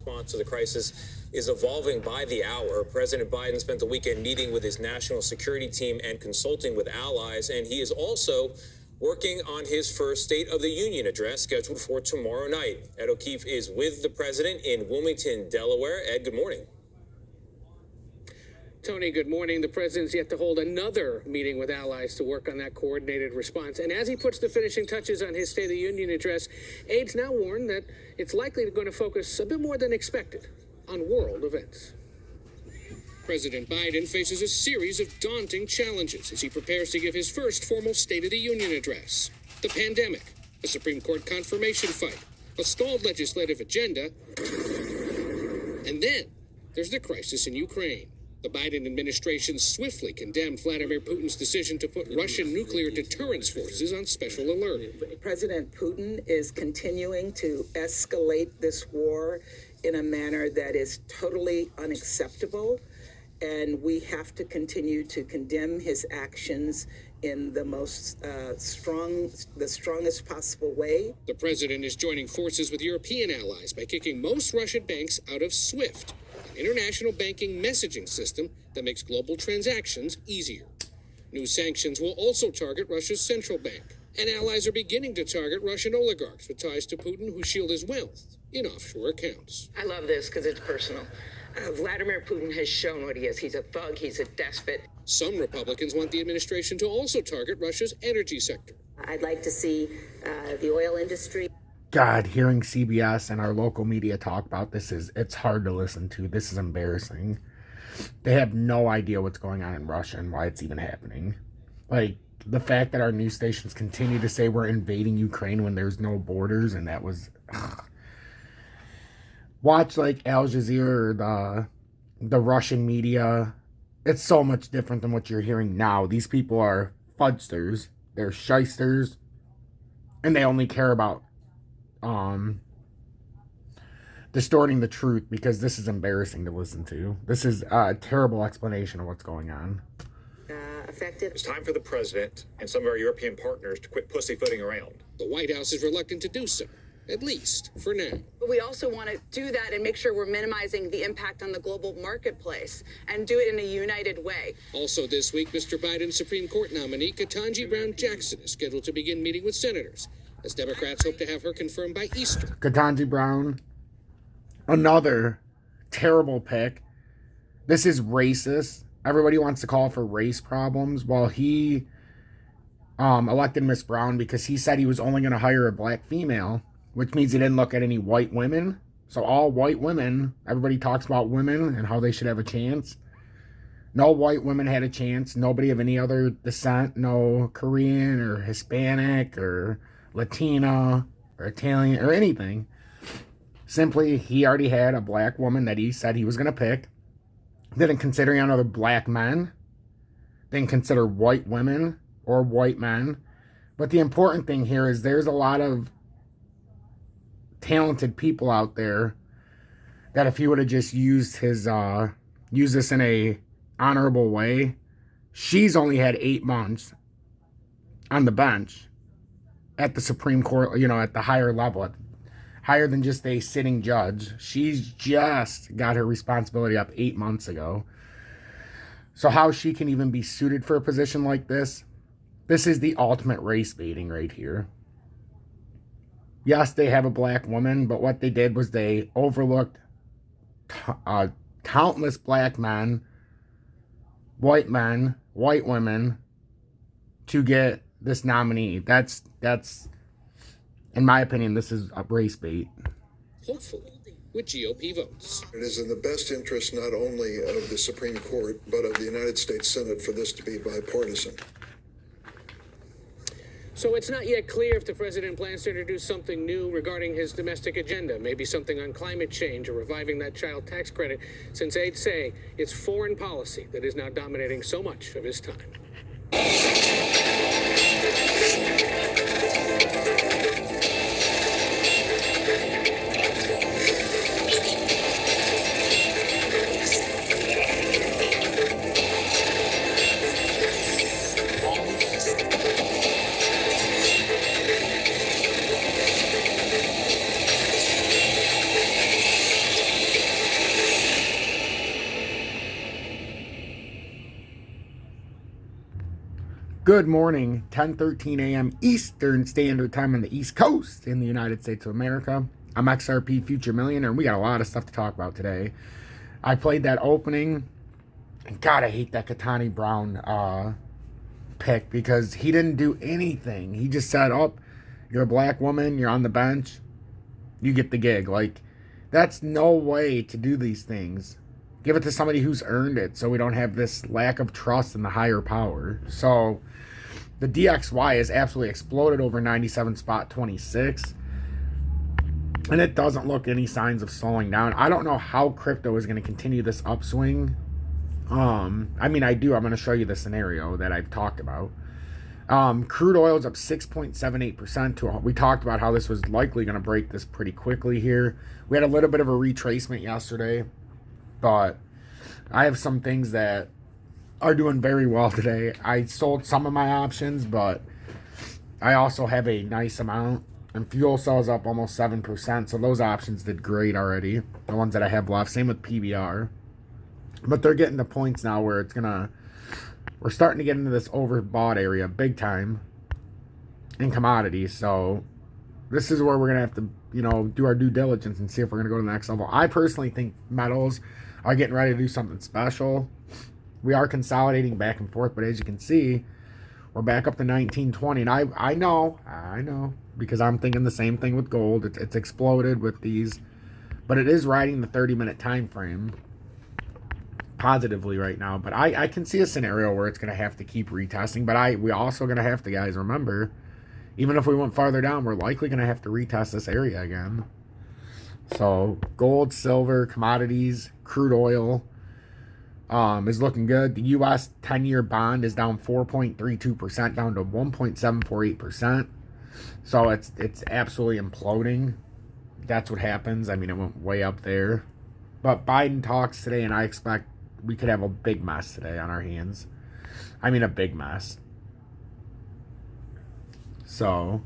Response to the crisis is evolving by the hour. President Biden spent the weekend meeting with his national security team and consulting with allies, and he is also working on his first State of the Union address scheduled for tomorrow night. Ed O'Keefe is with the president in Wilmington, Delaware. Ed, good morning. Tony, good morning. The president's yet to hold another meeting with allies to work on that coordinated response. And as he puts the finishing touches on his State of the Union address, aides now warn that it's likely going to focus a bit more than expected on world events. President Biden faces a series of daunting challenges as he prepares to give his first formal State of the Union address. The pandemic, a Supreme Court confirmation fight, a stalled legislative agenda, and then there's the crisis in Ukraine. The Biden administration swiftly condemned Vladimir Putin's decision to put Russian nuclear deterrence forces on special alert. President Putin is continuing to escalate this war in a manner that is totally unacceptable, and we have to continue to condemn his actions in the strongest possible way. The president is joining forces with European allies by kicking most Russian banks out of SWIFT, international banking messaging system that makes global transactions easier. New sanctions will also target Russia's central bank, and allies are beginning to target Russian oligarchs with ties to Putin who shield his wealth in offshore accounts. I love this because it's personal. Vladimir Putin has shown what he is. He's a thug, he's a despot. Some Republicans want the administration to also target Russia's energy sector. I'd like to see the oil industry. God, hearing CBS and our local media talk about this it's hard to listen to. This is embarrassing. They have no idea what's going on in Russia and why it's even happening. Like, the fact that our news stations continue to say we're invading Ukraine when there's no borders, and that was... Watch, like, Al Jazeera or the Russian media. It's so much different than what you're hearing now. These people are fudsters. They're shysters. And they only care about distorting the truth, because this is embarrassing to listen to. This is a terrible explanation of what's going on. Effective. It's time for the president and some of our European partners to quit pussyfooting around. The White House is reluctant to do so, at least for now. But we also want to do that and make sure we're minimizing the impact on the global marketplace and do it in a united way. Also this week, Mr. Biden's Supreme Court nominee, Ketanji Brown Jackson, is scheduled to begin meeting with senators, as Democrats hope to have her confirmed by Easter. Ketanji Brown, another terrible pick. This is racist. Everybody wants to call for race problems. Well, he elected Miss Brown because he said he was only going to hire a black female, which means he didn't look at any white women. So all white women, everybody talks about women and how they should have a chance. No white women had a chance. Nobody of any other descent. No Korean or Hispanic or Latina or Italian or anything. Simply, he already had a black woman that he said he was going to pick. Didn't consider any other black men. Didn't consider white women or white men. But the important thing here is there's a lot of talented people out there that if he would have just used his used this in a honorable way, she's only had 8 months on the bench at the Supreme Court, at the higher level, higher than just a sitting judge. She's just got her responsibility up 8 months ago. So how she can even be suited for a position like this is the ultimate race baiting right here. Yes, they have a black woman, but what they did was they overlooked countless black men, white women, to get this nominee. That's in my opinion, this is a race bait. Hopefully, with GOP votes. It is in the best interest not only of the Supreme Court, but of the United States Senate for this to be bipartisan. So it's not yet clear if the president plans to introduce something new regarding his domestic agenda, maybe something on climate change or reviving that child tax credit, since aides say it's foreign policy that is now dominating so much of his time. Good morning, 10:13 a.m. Eastern Standard Time on the East Coast in the United States of America. I'm XRP Future Millionaire, and we got a lot of stuff to talk about today. I played that opening, and God, I hate that Katani Brown pick because he didn't do anything. He just said, oh, you're a black woman, you're on the bench, you get the gig. Like, that's no way to do these things. Give it to somebody who's earned it so we don't have this lack of trust in the higher power. So the DXY has absolutely exploded over 97 spot 26. And it doesn't look any signs of slowing down. I don't know how crypto is going to continue this upswing. I mean, I do. I'm going to show you the scenario that I've talked about. Crude oil is up 6.78%. We talked about how this was likely going to break this pretty quickly here. We had a little bit of a retracement yesterday. But I have some things that are doing very well today. I sold some of my options, but I also have a nice amount. And fuel cells up almost 7%. So those options did great already. The ones that I have left. Same with PBR. But they're getting to points now where we're starting to get into this overbought area big time in commodities. So this is where we're going to have to, do our due diligence and see if we're going to go to the next level. I personally think metals are getting ready to do something special. We are consolidating back and forth, but as you can see, we're back up to 1920. And I know, because I'm thinking the same thing with gold. It's exploded with these, but it is riding the 30-minute time frame positively right now. But I can see a scenario where it's going to have to keep retesting. But we also going to have to, guys, remember, even if we went farther down, we're likely going to have to retest this area again. So gold, silver, commodities, crude oil is looking good. The U.S. 10-year bond is down 4.32%, down to 1.748%. So it's absolutely imploding. That's what happens. I mean, it went way up there. But Biden talks today, and I expect we could have a big mess today on our hands. I mean, a big mess. So,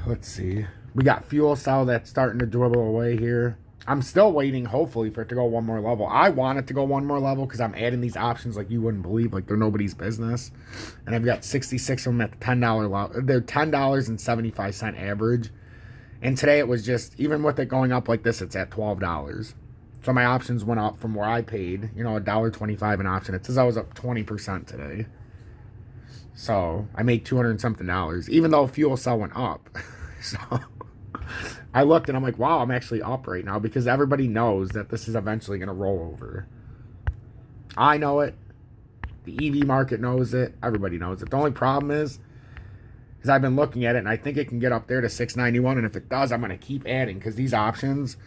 let's see. We got fuel cell that's starting to dribble away here. I'm still waiting, hopefully, for it to go one more level. I want it to go one more level because I'm adding these options like you wouldn't believe. Like, they're nobody's business. And I've got 66 of them at the $10 level. They're $10.75 average. And today it was just, even with it going up like this, it's at $12. So my options went up from where I paid, $1.25 an option. It says I was up 20% today. So I made $200 and something, even though fuel cell went up. So I looked and I'm like, wow, I'm actually up right now because everybody knows that this is eventually going to roll over. I know it. The EV market knows it. Everybody knows it. The only problem is I've been looking at it and I think it can get up there to 691. And if it does, I'm going to keep adding because these options,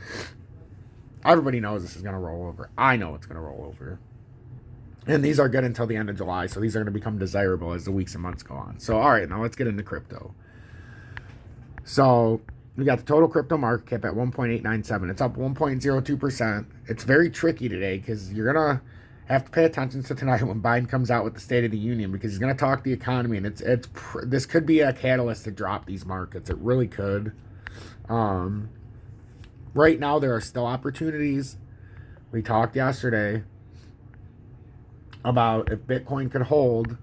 everybody knows this is going to roll over. I know it's going to roll over. And these are good until the end of July. So these are going to become desirable as the weeks and months go on. So, all right, now let's get into crypto. So we got the total crypto market cap at 1.897. It's up 1.02%. It's very tricky today because you're going to have to pay attention to tonight when Biden comes out with the State of the Union because he's going to talk the economy. And this could be a catalyst to drop these markets. It really could. Right now, there are still opportunities. We talked yesterday about if Bitcoin could hold,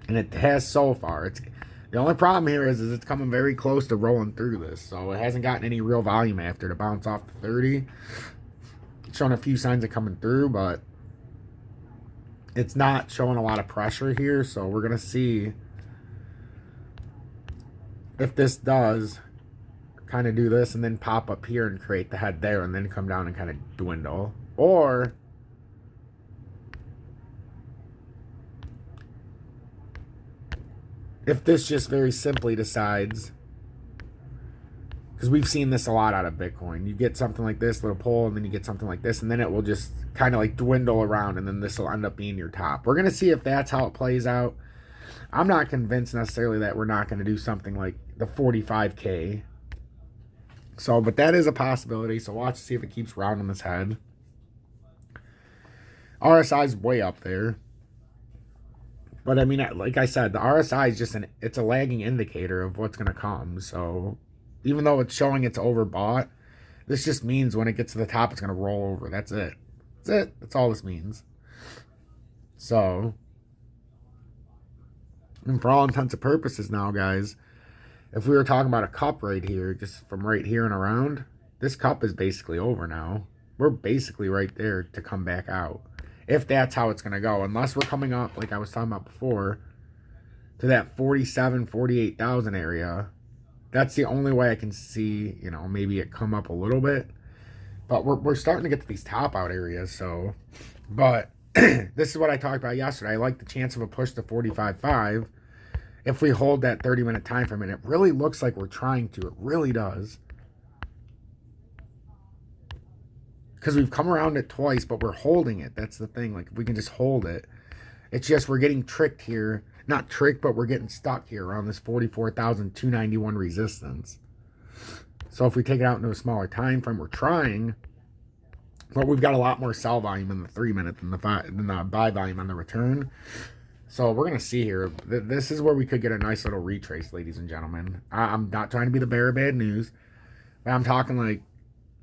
and it has so far. The only problem here is it's coming very close to rolling through this, so it hasn't gotten any real volume after to bounce off the 30. It's showing a few signs of coming through, but it's not showing a lot of pressure here, so we're gonna see if this does kind of do this and then pop up here and create the head there and then come down and kind of dwindle, or if this just very simply decides, because we've seen this a lot out of Bitcoin, you get something like this little pull and then you get something like this and then it will just kind of like dwindle around and then this will end up being your top. We're going to see if that's how it plays out. I'm not convinced necessarily that we're not going to do something like the 45K. So, but that is a possibility. So watch to see if it keeps rounding this head. RSI is way up there. But I mean, like I said, the RSI is just it's a lagging indicator of what's going to come. So even though it's showing it's overbought, this just means when it gets to the top, it's going to roll over. That's it. That's it. That's all this means. So, and for all intents and purposes now, guys, if we were talking about a cup right here, just from right here and around, this cup is basically over now. We're basically right there to come back out. If that's how it's going to go. Unless we're coming up, like I was talking about before, to that 47, 48,000 area. That's the only way I can see, you know, maybe it come up a little bit. But we're starting to get to these top out areas, so. But this is what I talked about yesterday. I like the chance of a push to 45.5 if we hold that 30-minute time frame. And it really looks like we're trying to. It really does. Because we've come around it twice, but we're holding it. That's the thing. Like, if we can just hold it. It's just we're getting tricked here. Not tricked, but we're getting stuck here around this 44,291 resistance. So if we take it out into a smaller time frame, we're trying. But we've got a lot more sell volume in the 3-minute than the buy volume on the return. So we're going to see here. This is where we could get a nice little retrace, ladies and gentlemen. I'm not trying to be the bearer of bad news. But I'm talking like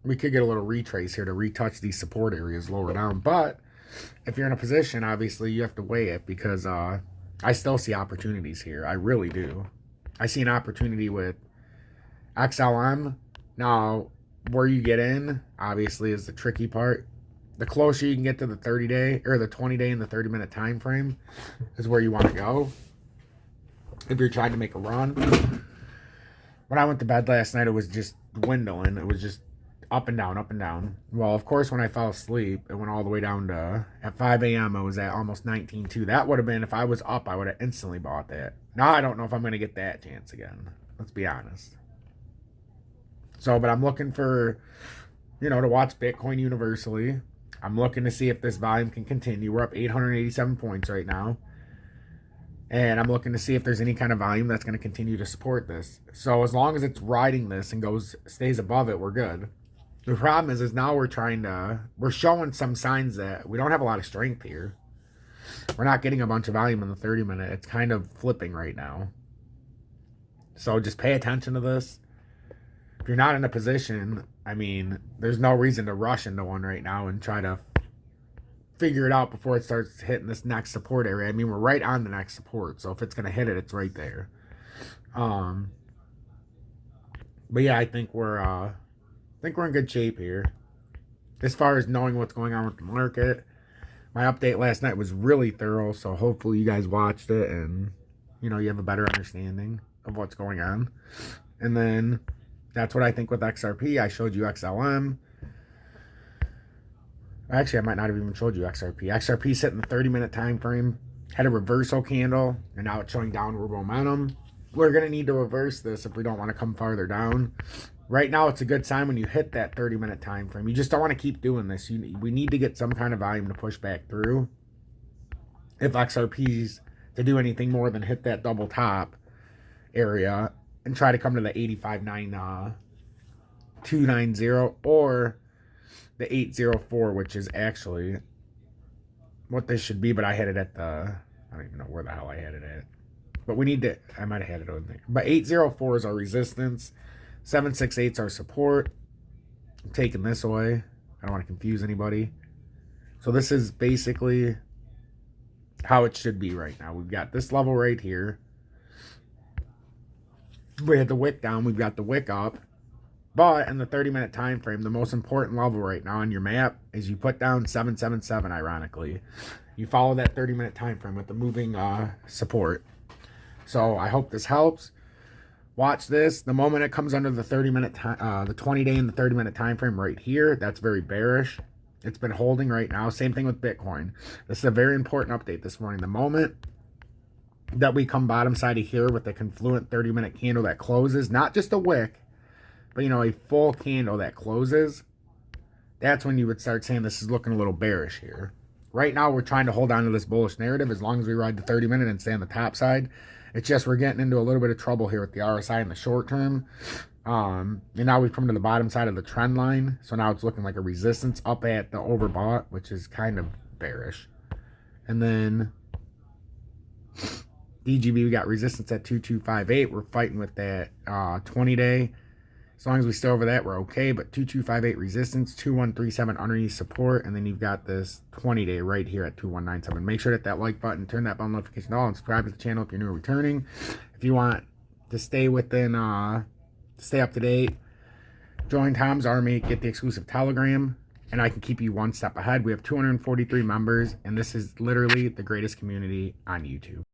we could get a little retrace here to retouch these support areas lower down. But if you're in a position, obviously, you have to weigh it because I still see opportunities here. I really do. I see an opportunity with XLM. Now, where you get in, obviously, is the tricky part. The closer you can get to the 30-day, or the 20-day and the 30-minute time frame is where you want to go if you're trying to make a run. When I went to bed last night, it was just dwindling. It was just up and down, up and down. Well, of course, when I fell asleep, it went all the way down to, at 5 a.m., I was at almost 19.2. That would have been, if I was up, I would have instantly bought that. Now, I don't know if I'm going to get that chance again. Let's be honest. So, but I'm looking for, you know, to watch Bitcoin universally. I'm looking to see if this volume can continue. We're up 887 points right now. And I'm looking to see if there's any kind of volume that's going to continue to support this. So as long as it's riding this and stays above it, we're good. The problem is now we're showing some signs that we don't have a lot of strength here. We're not getting a bunch of volume in the 30-minute. It's kind of flipping right now. So just pay attention to this. If you're not in a position, I mean, there's no reason to rush into one right now and try to figure it out before it starts hitting this next support area. I mean, we're right on the next support, so if it's going to hit it, it's right there. But yeah, I think we're in good shape here. As far as knowing what's going on with the market, my update last night was really thorough, so hopefully you guys watched it and, you know, you have a better understanding of what's going on. And then that's what I think with XRP. I showed you XLM. Actually, I might not have even showed you XRP. XRP sitting the 30-minute time frame, had a reversal candle, and now it's showing downward momentum. We're going to need to reverse this if we don't want to come farther down. Right now, it's a good sign when you hit that 30-minute time frame. You just don't want to keep doing this. We need to get some kind of volume to push back through. If XRP's to do anything more than hit that double top area and try to come to the 85.9290 or the 804, which is actually what this should be, but I had it at I don't even know where the hell I had it at. But we need to, I might have had it over there. But 804 is our resistance. 768 is our support. I'm taking this away. I don't want to confuse anybody. So this is basically how it should be right now. We've got this level right here. We had the wick down. We've got the wick up. But in the 30-minute time frame, the most important level right now on your map is you put down 777, ironically. You follow that 30-minute time frame with the moving support. So I hope this helps. Watch this. The moment it comes under the 30-minute time, the 20-day and the 30-minute time frame right here, that's very bearish. It's been holding right now. Same thing with Bitcoin. This is a very important update this morning. The moment that we come bottom side of here with the confluent 30-minute candle that closes, not just a wick, but, you know, a full candle that closes, that's when you would start saying this is looking a little bearish here. Right now, we're trying to hold on to this bullish narrative as long as we ride the 30-minute and stay on the top side. It's just we're getting into a little bit of trouble here with the RSI in the short term. And now we've come to the bottom side of the trend line. So now it's looking like a resistance up at the overbought, which is kind of bearish. And then DGB, we got resistance at 2258. We're fighting with that 20-day. As long as we stay over that, we're okay. But 2258 resistance, 2137 underneath support, and then you've got this 20-day right here at 2197. Make sure to hit that like button, turn that bell notification on, and subscribe to the channel if you're new or returning. If you want to stay within, stay up to date, join Tom's Army, get the exclusive Telegram, and I can keep you one step ahead. We have 243 members, and this is literally the greatest community on YouTube.